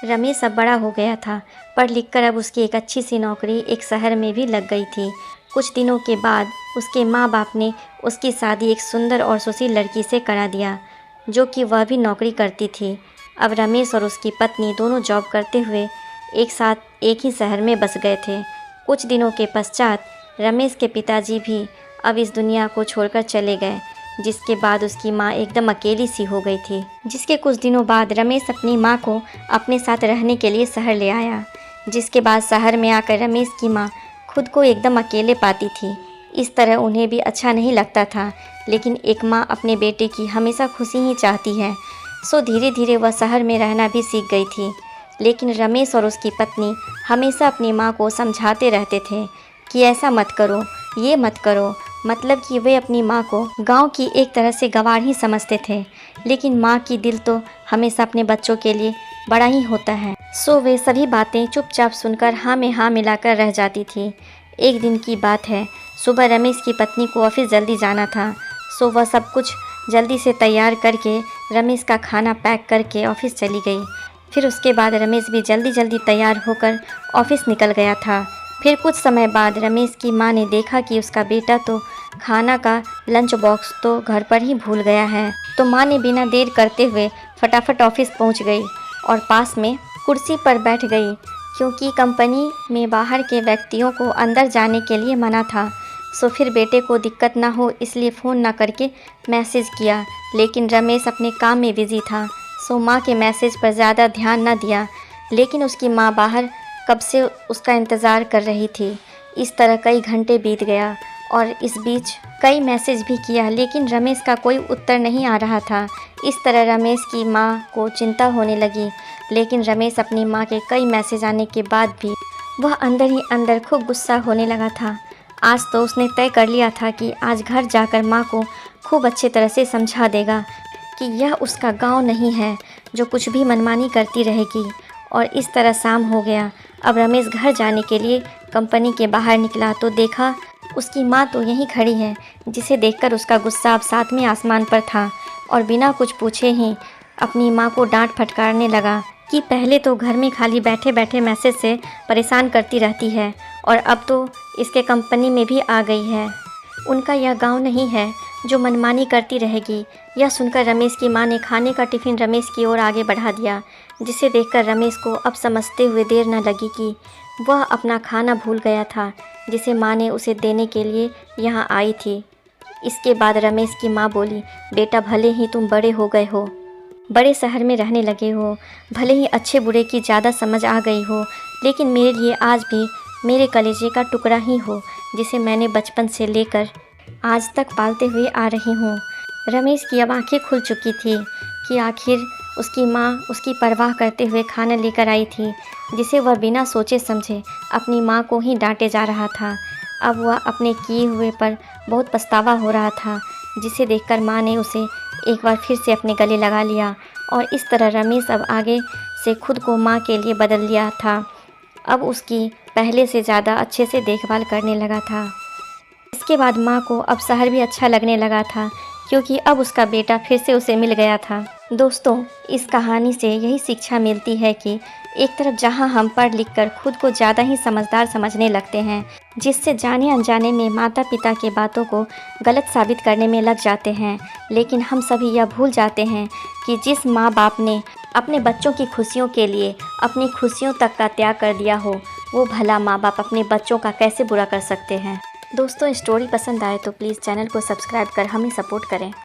रमेश अब बड़ा हो गया था। पढ़ लिख कर अब उसकी एक अच्छी सी नौकरी एक शहर में भी लग गई थी। कुछ दिनों के बाद उसके माँ बाप ने उसकी शादी एक सुंदर और सुशील लड़की से करा दिया, जो कि वह भी नौकरी करती थी। अब रमेश और उसकी पत्नी दोनों जॉब करते हुए एक साथ एक ही शहर में बस गए थे। कुछ दिनों के पश्चात रमेश के पिताजी भी अब इस दुनिया को छोड़कर चले गए, जिसके बाद उसकी माँ एकदम अकेली सी हो गई थी। जिसके कुछ दिनों बाद रमेश अपनी माँ को अपने साथ रहने के लिए शहर ले आया। जिसके बाद शहर में आकर रमेश की माँ खुद को एकदम अकेले पाती थी। इस तरह उन्हें भी अच्छा नहीं लगता था, लेकिन एक माँ अपने बेटे की हमेशा खुशी ही चाहती है। सो धीरे धीरे वह शहर में रहना भी सीख गई थी। लेकिन रमेश और उसकी पत्नी हमेशा अपनी माँ को समझाते रहते थे कि ऐसा मत करो, ये मत करो। मतलब कि वे अपनी माँ को गांव की एक तरह से गंवार ही समझते थे, लेकिन माँ की दिल तो हमेशा अपने बच्चों के लिए बड़ा ही होता है। सो वे सभी बातें चुपचाप सुनकर हाँ में हाँ मिलाकर रह जाती थी। एक दिन की बात है, सुबह रमेश की पत्नी को ऑफिस जल्दी जाना था। सो वह सब कुछ जल्दी से तैयार करके रमेश का खाना पैक करके ऑफिस चली गई। फिर उसके बाद रमेश भी जल्दी जल्दी तैयार होकर ऑफिस निकल गया था। फिर कुछ समय बाद रमेश की माँ ने देखा कि उसका बेटा तो खाना का लंच बॉक्स तो घर पर ही भूल गया है। तो माँ ने बिना देर करते हुए फटाफट ऑफिस पहुँच गई और पास में कुर्सी पर बैठ गई, क्योंकि कंपनी में बाहर के व्यक्तियों को अंदर जाने के लिए मना था। सो फिर बेटे को दिक्कत ना हो इसलिए फ़ोन ना करके मैसेज किया, लेकिन रमेश अपने काम में बिज़ी था। सो माँ के मैसेज पर ज़्यादा ध्यान ना दिया, लेकिन उसकी माँ बाहर कब से उसका इंतज़ार कर रही थी। इस तरह कई घंटे बीत गया और इस बीच कई मैसेज भी किया, लेकिन रमेश का कोई उत्तर नहीं आ रहा था। इस तरह रमेश की माँ को चिंता होने लगी, लेकिन रमेश अपनी माँ के कई मैसेज आने के बाद भी वह अंदर ही अंदर खूब गुस्सा होने लगा था। आज तो उसने तय कर लिया था कि आज घर जाकर माँ को खूब अच्छे तरह से समझा देगा कि यह उसका गांव नहीं है जो कुछ भी मनमानी करती रहेगी। और इस तरह शाम हो गया। अब रमेश घर जाने के लिए कंपनी के बाहर निकला तो देखा उसकी माँ तो यहीं खड़ी है, जिसे देखकर उसका गुस्सा अब सातवें आसमान पर था और बिना कुछ पूछे ही अपनी माँ को डांट फटकारने लगा कि पहले तो घर में खाली बैठे बैठे मैसेज से परेशान करती रहती है और अब तो इसके कंपनी में भी आ गई है। उनका यह गांव नहीं है जो मनमानी करती रहेगी। यह सुनकर रमेश की माँ ने खाने का टिफ़िन रमेश की ओर आगे बढ़ा दिया, जिसे देखकर रमेश को अब समझते हुए देर न लगी कि वह अपना खाना भूल गया था, जिसे माँ ने उसे देने के लिए यहाँ आई थी। इसके बाद रमेश की माँ बोली, बेटा भले ही तुम बड़े हो गए हो, बड़े शहर में रहने लगे हो, भले ही अच्छे बुरे की ज़्यादा समझ आ गई हो, लेकिन मेरे लिए आज भी मेरे कलेजे का टुकड़ा ही हो, जिसे मैंने बचपन से लेकर आज तक पालते हुए आ रही हूँ। रमेश की अब आंखें खुल चुकी थी कि आखिर उसकी माँ उसकी परवाह करते हुए खाना लेकर आई थी, जिसे वह बिना सोचे समझे अपनी माँ को ही डांटे जा रहा था। अब वह अपने किए हुए पर बहुत पछतावा हो रहा था, जिसे देखकर माँ ने उसे एक बार फिर से अपने गले लगा लिया और इस तरह रमेश अब आगे से खुद को माँ के लिए बदल लिया था। अब उसकी पहले से ज़्यादा अच्छे से देखभाल करने लगा था। इसके बाद माँ को अब शहर भी अच्छा लगने लगा था, क्योंकि अब उसका बेटा फिर से उसे मिल गया था। दोस्तों, इस कहानी से यही शिक्षा मिलती है कि एक तरफ जहाँ हम पढ़ लिख कर खुद को ज़्यादा ही समझदार समझने लगते हैं, जिससे जाने अनजाने में माता पिता की बातों को गलत साबित करने में लग जाते हैं, लेकिन हम सभी यह भूल जाते हैं कि जिस माँ बाप ने अपने बच्चों की खुशियों के लिए अपनी खुशियों तक का त्याग कर दिया हो, वो भला माँ बाप अपने बच्चों का कैसे बुरा कर सकते हैं। दोस्तों, स्टोरी पसंद आए तो प्लीज़ चैनल को सब्सक्राइब कर हमें सपोर्ट करें।